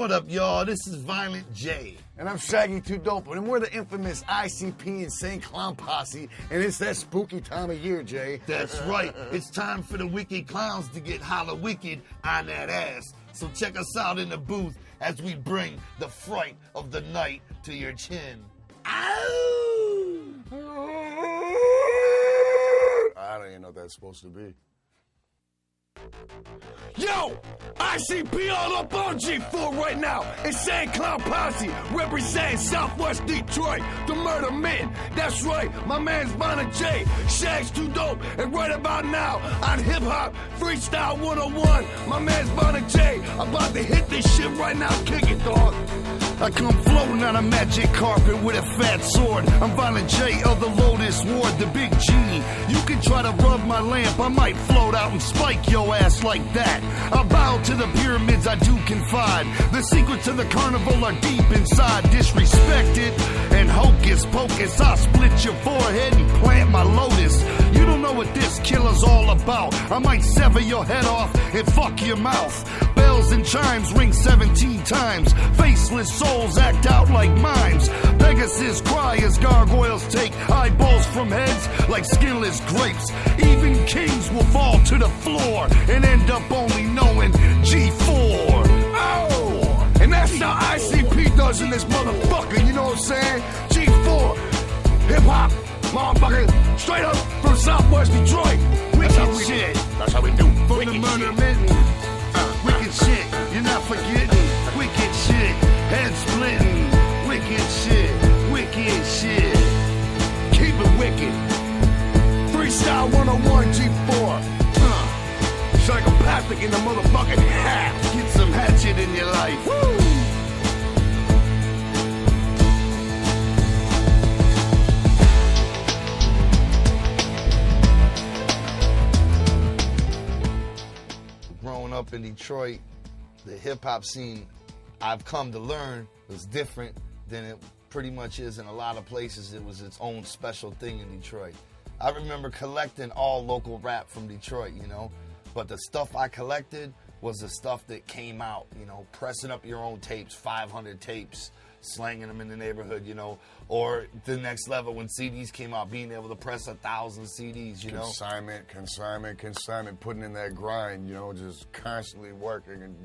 What up, y'all? This is Violent J. And I'm Shaggy Too Dope, and we're the infamous ICP Insane Clown Posse, and it's that spooky time of year, Jay. That's right. It's time for the wicked clowns to get holla wicked on that ass. So check us out in the booth as we bring the fright of the night to your chin. Ow! I don't even know what that's supposed to be. Yo, ICP all up on G4 right now. Insane Clown Posse representing Southwest Detroit, the murder men. That's right, my man's Violent J, Shag's Too Dope, and right about now on Hip Hop Freestyle 101, my man's Violent J about to hit this shit right now. Kick it, dog. I come floating on a magic carpet with a fat sword. I'm Violent J of the Lotus Ward, the big genie. You can try to rub my lamp, I might float out and spike your ass like that. I bow to the pyramids, I do confide. The secrets of the carnival are deep inside. Disrespected and hocus pocus, I'll split your forehead and plant my lotus. You don't know what this killer's all about. I might sever your head off and fuck your mouth. Bells and chimes ring 17 times. Faceless souls act out like mimes. Pegasus cry as gargoyles take eyeballs from heads like skinless grapes. Even kings will fall to the floor and end up only knowing G4. Oh, and that's how ICP does in this motherfucker, you know what I'm saying? G4, hip hop, motherfucker, straight up from Southwest Detroit. Wicked shit. That's how we do. From the murder mitten. Wicked shit. You're not forgetting. Wicked shit. Head splitting. Wicked shit. Wicked shit. Keep it wicked. Freestyle 101 G4. Psychopathic in the motherfucking hat. Get some hatchet in your life. Woo! Growing up in Detroit, the hip-hop scene, I've come to learn, was different than it pretty much is in a lot of places. It was its own special thing in Detroit. I remember collecting all local rap from Detroit, you know, but the stuff I collected was the stuff that came out, you know, pressing up your own tapes, 500 tapes, slanging them in the neighborhood, you know, or the next level when CDs came out, being able to press 1,000 CDs, you know. Consignment, putting in that grind, you know, just constantly working and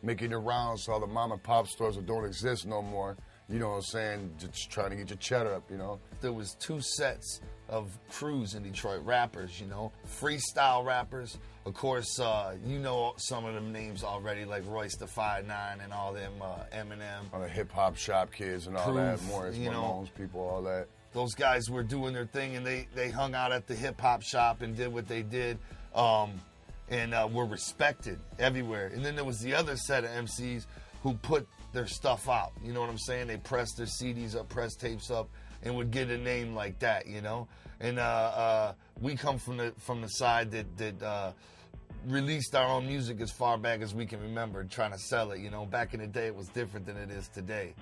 making the rounds to all the mom and pop stores that don't exist no more, you know what I'm saying, just trying to get your cheddar up, you know. There was two sets of crews in Detroit, rappers, you know, freestyle rappers. Of course, you know some of them names already, like Royce the 5'9" and all them, Eminem. All the hip-hop shop kids and all Proof, that, Morris you know, Ramones people, all that. Those guys were doing their thing, and they hung out at the hip-hop shop and did what they did, and were respected everywhere. And then there was the other set of MCs who put their stuff out, you know what I'm saying? They pressed their CDs up, pressed tapes up, and would get a name like that, you know? And we come from the side that released our own music as far back as we can remember, trying to sell it, you know? Back in the day, it was different than it is today.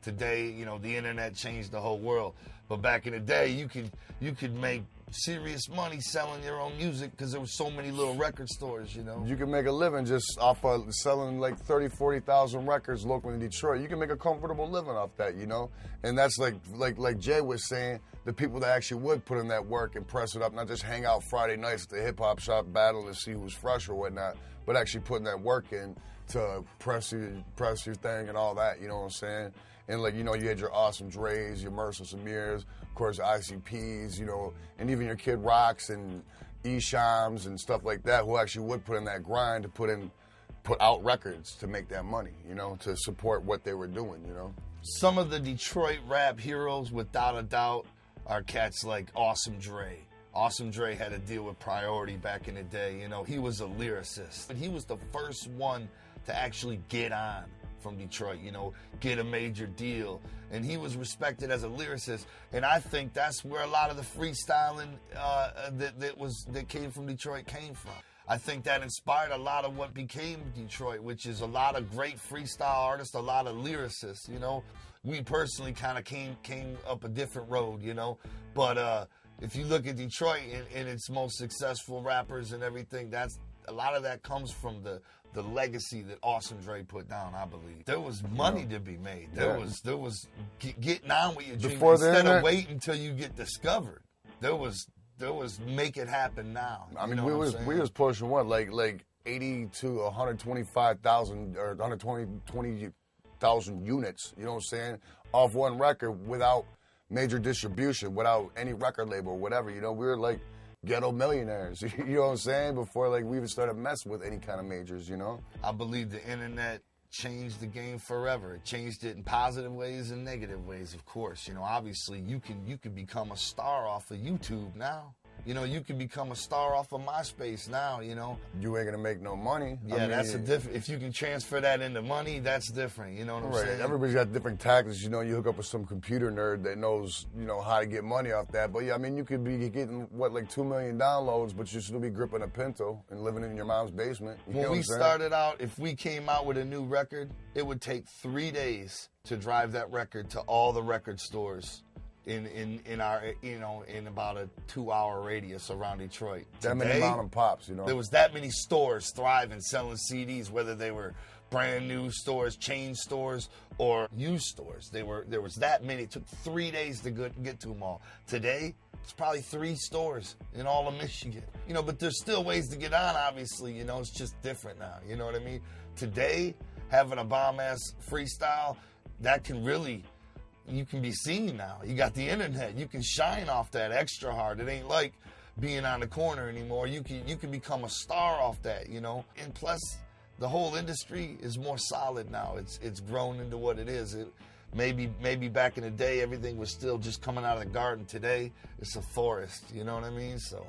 Today, you know, the internet changed the whole world. But back in the day, you could make serious money selling your own music because there were so many little record stores, you know? You can make a living just off of selling like 30, 40,000 records locally in Detroit. You can make a comfortable living off that, you know? And that's like Jay was saying, the people that actually would put in that work and press it up, not just hang out Friday nights at the hip-hop shop battle to see who's fresh or whatnot, but actually putting that work in to press your thing and all that, you know what I'm saying? And like, you know, you had your Awesome Dre's, your Mercer Samirs, of course, ICPs, you know, and even your Kid Rocks and E-Shams and stuff like that who actually would put in that grind to put out records to make that money, you know, to support what they were doing, you know? Some of the Detroit rap heroes, without a doubt, are cats like Awesome Dre. Awesome Dre had a deal with Priority back in the day. You know, he was a lyricist. But he was the first one to actually get on from Detroit, you know, get a major deal. And he was respected as a lyricist. And I think that's where a lot of the freestyling that came from Detroit came from. I think that inspired a lot of what became Detroit, which is a lot of great freestyle artists, a lot of lyricists, you know. We personally kind of came up a different road, you know. But if you look at Detroit and its most successful rappers and everything, that's a lot of that comes from the the legacy that Awesome Dre put down, I believe. There was money to be made. There was getting on with your dream instead of waiting until you get discovered. There was make it happen now. I mean, we was pushing what, like 80 to 125,000 or 120,000 units, you know what I'm saying, off one record without major distribution, without any record label or whatever. You know, we were like ghetto millionaires, you know what I'm saying, before like we even started messing with any kind of majors, you know? I believe the internet changed the game forever. It changed it in positive ways and negative ways, of course. You know, obviously you can become a star off of YouTube now. You know, you can become a star off of MySpace now, you know. You ain't gonna make no money. Yeah, I mean, that's a different. If you can transfer that into money, that's different. You know what I'm saying? Everybody's got different tactics. You know, you hook up with some computer nerd that knows, you know, how to get money off that. But yeah, I mean, you could be getting like 2 million downloads, but you still be gripping a Pinto and living in your mom's basement. When we started out, if we came out with a new record, it would take 3 days to drive that record to all the record stores in our, you know, in about a 2-hour radius around Detroit. That many mom and pops, you know. There was that many stores thriving, selling CDs, whether they were brand new stores, chain stores, or used stores. There was that many. It took 3 days to get to them all. Today, it's probably 3 stores in all of Michigan. You know, but there's still ways to get on, obviously. You know, it's just different now. You know what I mean? Today, having a bomb-ass freestyle, that can really... You can be seen now. You got the internet. You can shine off that extra hard. It ain't like being on the corner anymore. You can become a star off that, you know. And plus, the whole industry is more solid now. It's grown into what it is. Maybe back in the day, everything was still just coming out of the garden. Today, it's a forest. You know what I mean? So.